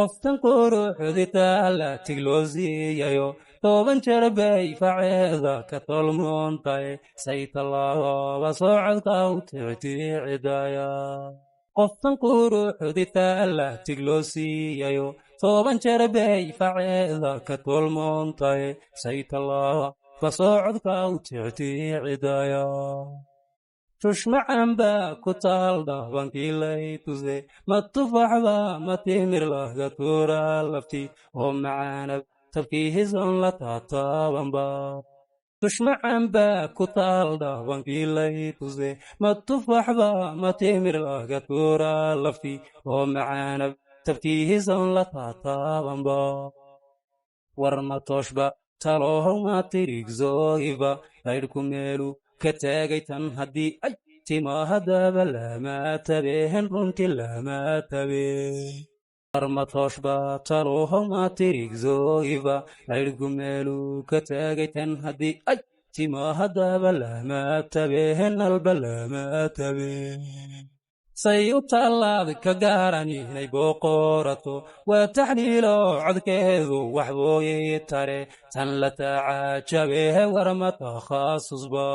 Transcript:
qoftan quruxdita la tigloosiyayo toban jeer bay faceeda ka tolmoontahay saytalaba socodka u tictiicidaya qoftan quruxdita la tigloosiyayo toban jeer bay faceeda ka tolmoontahay saytalaba socodka u tictiicidaya tushmacan baa ku taal dhabankii lay tuse ma tufaxba ma timir laga tuuraa lafti oo macaanab tabkii hison la taataabanba tushmacan baa ku taal dhabankii lay tuse ma tufaxba ma timir laga tuuraa lafti oo macaanab tabkii hison la taataabanba war ma tooshba talooho ma tirigzooiba laydhku meelu ka taagay tan haddii ay timaahadaba lama tabeen runtii lama tabeen armatooshba talooho ma tirigzooiba laydhku meelu ka taagay tan haddii ay timaahadaba lama tabeen alba lama tabeen say u tallaad ka gaaran inay booqorato waa taxliilo codkeedu waxbooye tare tan la tacaajabehe war ma takhasusba